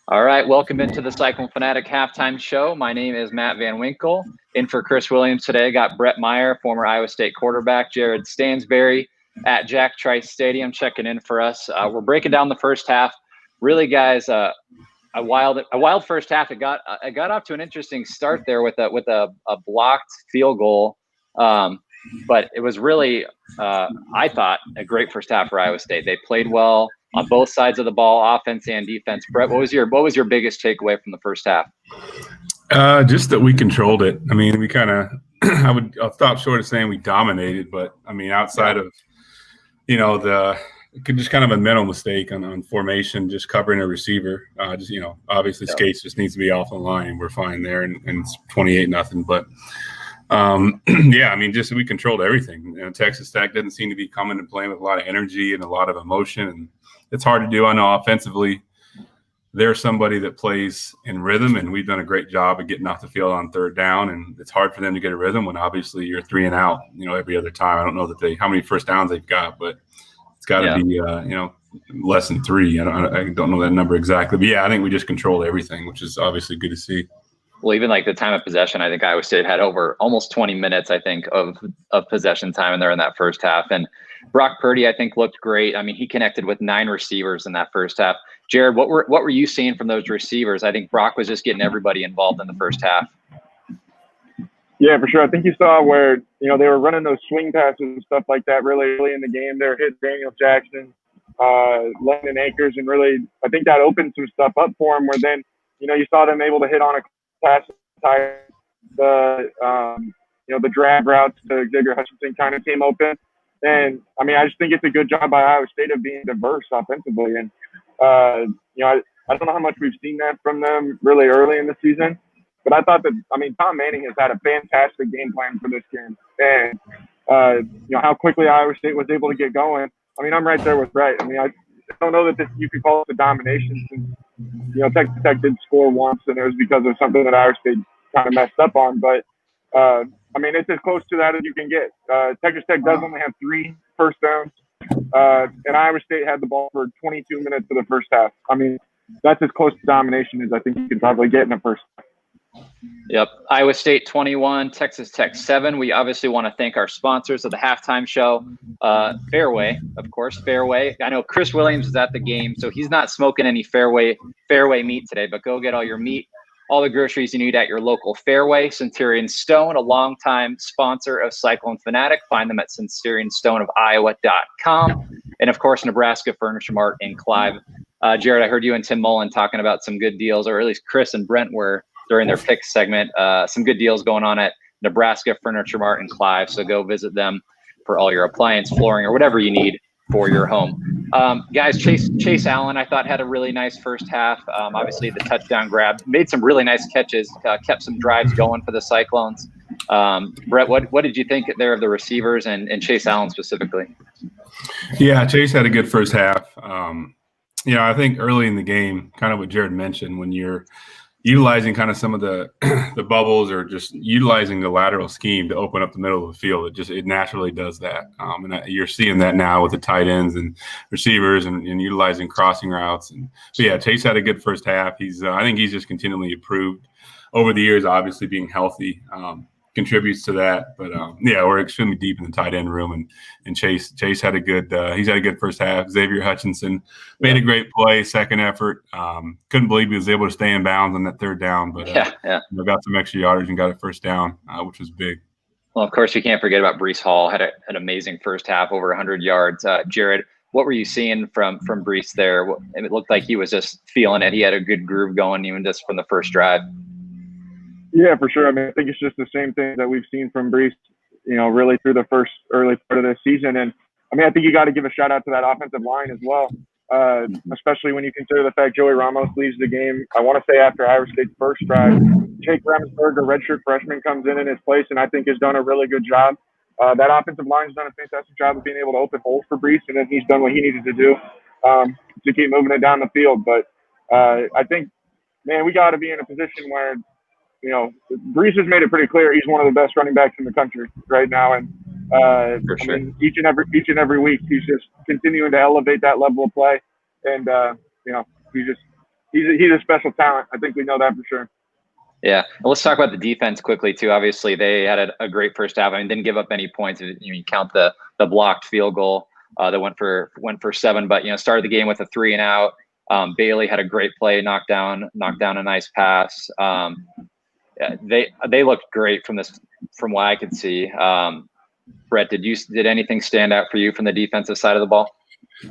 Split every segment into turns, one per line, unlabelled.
All right, welcome into the Cyclone Fanatic halftime show. My name is Matt Van Winkle. In for Chris Williams today, got Bret Meyer, former Iowa State quarterback, Jared Stansbury at Jack Trice Stadium checking in for us. We're breaking down the first half. Really, guys, a wild first half. It got off to an interesting start there with a blocked field goal, but it was really, I thought, a great first half for Iowa State. They played well on both sides of the ball, offense and defense. Bret, what was your biggest takeaway from the first half?
Just that we controlled it. I mean, we kind of I'll stop short of saying we dominated, but I mean, outside of just kind of a mental mistake on formation, just covering a receiver. Obviously Skates just needs to be off the line. We're fine there, and it's 28-0. But I mean, just we controlled everything. Texas Tech didn't seem to be coming and playing with a lot of energy and a lot of emotion, and it's hard to do. I know offensively, they're somebody that plays in rhythm, and we've done a great job of getting off the field on third down, and it's hard for them to get a rhythm when obviously you're 3 and out, every other time. I don't know how many first downs they've got, but it's got to be, less than 3. I don't know that number exactly, but I think we just controlled everything, which is obviously good to see.
Well, even like the time of possession, I think Iowa State had over almost 20 minutes, I think, of possession time in there in that first half. And Brock Purdy, I think, looked great. I mean, he connected with 9 receivers in that first half. Jared, what were you seeing from those receivers? I think Brock was just getting everybody involved in the first half.
Yeah, for sure. I think you saw where, they were running those swing passes and stuff like that really early in the game. They were hitting Daniel Jackson, Landon Akers, and really, I think that opened some stuff up for him where then, you saw them able to hit on a pass, the drag routes to Xavier Hutchinson kind of came open. And, I mean, I just think it's a good job by Iowa State of being diverse offensively. And, I don't know how much we've seen that from them really early in the season. But I thought that, Tom Manning has had a fantastic game plan for this game. And, how quickly Iowa State was able to get going. I mean, I'm right there with Bret. I mean, I don't know that you could call it a domination since, Texas Tech did score once, and it was because of something that Iowa State kind of messed up on. But, it's as close to that as you can get. Texas Tech does only have 3 first downs, and Iowa State had the ball for 22 minutes of the first half. I mean, that's as close to domination as I think you can probably get in a first half.
Yep. Iowa State 21, Texas Tech 7. We obviously want to thank our sponsors of the halftime show. Fareway, of course, Fareway. I know Chris Williams is at the game, so he's not smoking any Fareway meat today, but go get all your meat, all the groceries you need at your local Fareway. Centurion Stone, a longtime sponsor of Cyclone Fanatic. Find them at centurionstoneofiowa.com. And, of course, Nebraska Furniture Mart in Clive. Jared, I heard you and Tim Mullen talking about some good deals, or at least Chris and Brent were during their picks segment. Some good deals going on at Nebraska Furniture Mart in Clive. So go visit them for all your appliance, flooring, or whatever you need for your home. Guys, Chase Allen, I thought, had a really nice first half. Obviously, the touchdown grab, made some really nice catches, kept some drives going for the Cyclones. Bret, what did you think there of the receivers and Chase Allen specifically?
Yeah, Chase had a good first half. I think early in the game, kind of what Jared mentioned, when you're utilizing kind of some of the bubbles or just utilizing the lateral scheme to open up the middle of the field, it naturally does that. And you're seeing that now with the tight ends and receivers and utilizing crossing routes. And so, Chase had a good first half. I think he's just continually improved over the years, obviously being healthy. Contributes to that, but we're extremely deep in the tight end room, and Chase had a good he's had a good first half. Xavier Hutchinson made a great play, second effort. Couldn't believe he was able to stay in bounds on that third down, but got some extra yardage and got a first down, which was big.
Well, of course, you can't forget about Breece Hall. Had an amazing first half, over 100 yards. Jared, what were you seeing from Breece there? It looked like he was just feeling it. He had a good groove going even just from the first drive.
Yeah, for sure. I mean, I think it's just the same thing that we've seen from Breece, really through the first early part of this season. And I mean, I think you got to give a shout out to that offensive line as well, especially when you consider the fact Joey Ramos leaves the game. I want to say after Iowa State's first drive, Jake Ramsberg, a redshirt freshman, comes in his place and I think has done a really good job. That offensive line has done a fantastic job of being able to open holes for Breece, and then he's done what he needed to do to keep moving it down the field. But I think, man, we got to be in a position where Breece has made it pretty clear he's one of the best running backs in the country right now, and
sure.
I mean, each and every week he's just continuing to elevate that level of play, and he's he's a special talent. I think we know that for sure.
Yeah, and let's talk about the defense quickly too. Obviously, they had a great first half. I mean, didn't give up any points. You count the blocked field goal that went for 7, but started the game with a 3 and out. Bailey had a great play, knocked down a nice pass. They looked great from what I could see. Bret, did anything stand out for you from the defensive side of the ball?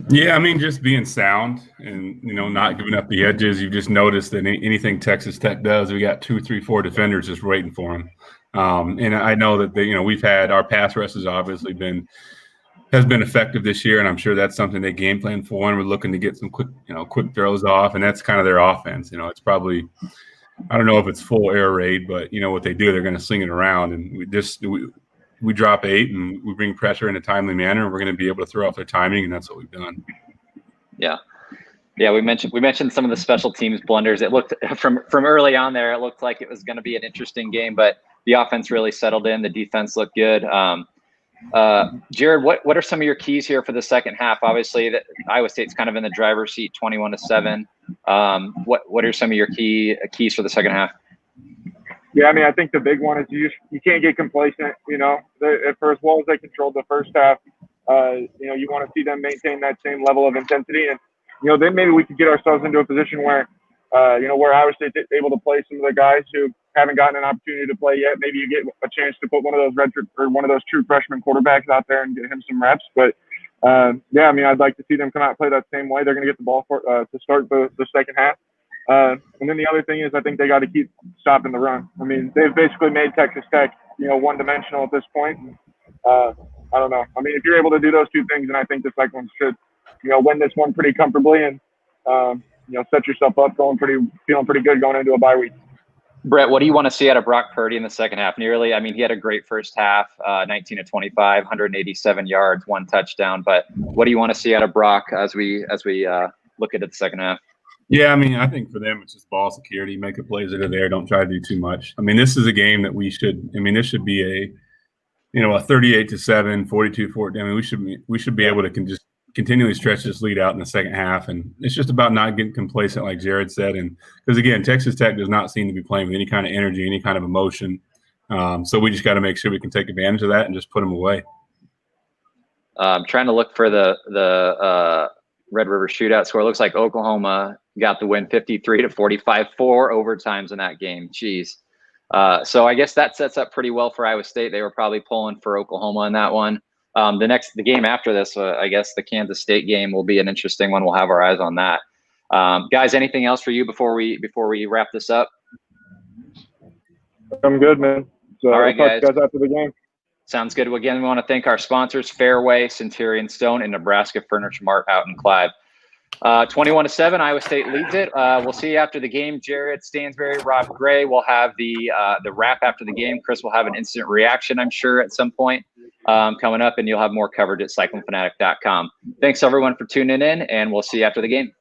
Yeah, I mean, just being sound and not giving up the edges. You just noticed that anything Texas Tech does, we got 2, 3, 4 defenders just waiting for them. And I know that we've had our pass rush has obviously been effective this year, and I'm sure that's something they game plan for. And we're looking to get some quick throws off, and that's kind of their offense. It's probably, I don't know if it's full air raid, but what they do, they're going to sling it around, and we drop 8 and we bring pressure in a timely manner, and we're going to be able to throw off their timing, and that's what we've done.
Yeah. We mentioned some of the special teams blunders. It looked from early on there, it looked like it was going to be an interesting game, but the offense really settled in. The defense looked good. Jared, what are some of your keys here for the second half? Obviously, Iowa State's kind of in the driver's seat, 21-7. What are some of your keys for the second half?
Yeah, I mean, I think the big one is you can't get complacent. For as well as they controlled the first half, you want to see them maintain that same level of intensity, and then maybe we could get ourselves into a position where, where Iowa State's able to play some of the guys who haven't gotten an opportunity to play yet. Maybe you get a chance to put one of those true freshman quarterbacks out there and get him some reps. But yeah, I mean, I'd like to see them come out and play that same way. They're going to get the ball to start the second half. And then the other thing is I think they got to keep stopping the run. I mean, they've basically made Texas Tech, one-dimensional at this point. I don't know. I mean, if you're able to do those two things, then I think the Cyclones should, win this one pretty comfortably and, set yourself up feeling pretty good going into a bye week.
Bret, what do you want to see out of Brock Purdy in the second half? He had a great first half, 19-25, 187 yards, 1 touchdown. But what do you want to see out of Brock as we look at the second half?
Yeah, I mean, I think for them it's just ball security, make the plays that are there, don't try to do too much. I mean, this is a game that this should be a 38-7, 42-14. I mean, we should be able to just continually stretch this lead out in the second half, and it's just about not getting complacent, like Jared said. And because again, Texas Tech does not seem to be playing with any kind of energy, any kind of emotion. So we just got to make sure we can take advantage of that and just put them away.
I'm trying to look for the Red River shootout score. It looks like Oklahoma got the win 53-45, 4 overtimes in that game. Jeez. So I guess that sets up pretty well for Iowa State. They were probably pulling for Oklahoma in that one. The game after this, I guess the Kansas State game will be an interesting one. We'll have our eyes on that. Guys, anything else for you before we wrap this up?
I'm good, man. So
all right,
guys after the game.
Sounds good. Well, again, we want to thank our sponsors, Fareway, Centurion, Stone, and Nebraska Furniture Mart out in Clive. 21-7, Iowa State leads it. We'll see you after the game. Jared, Stansbury, Rob Gray will have the wrap after the game. Chris will have an instant reaction, I'm sure, at some point coming up, and you'll have more coverage at cyclonefanatic.com. Thanks, everyone, for tuning in, and we'll see you after the game.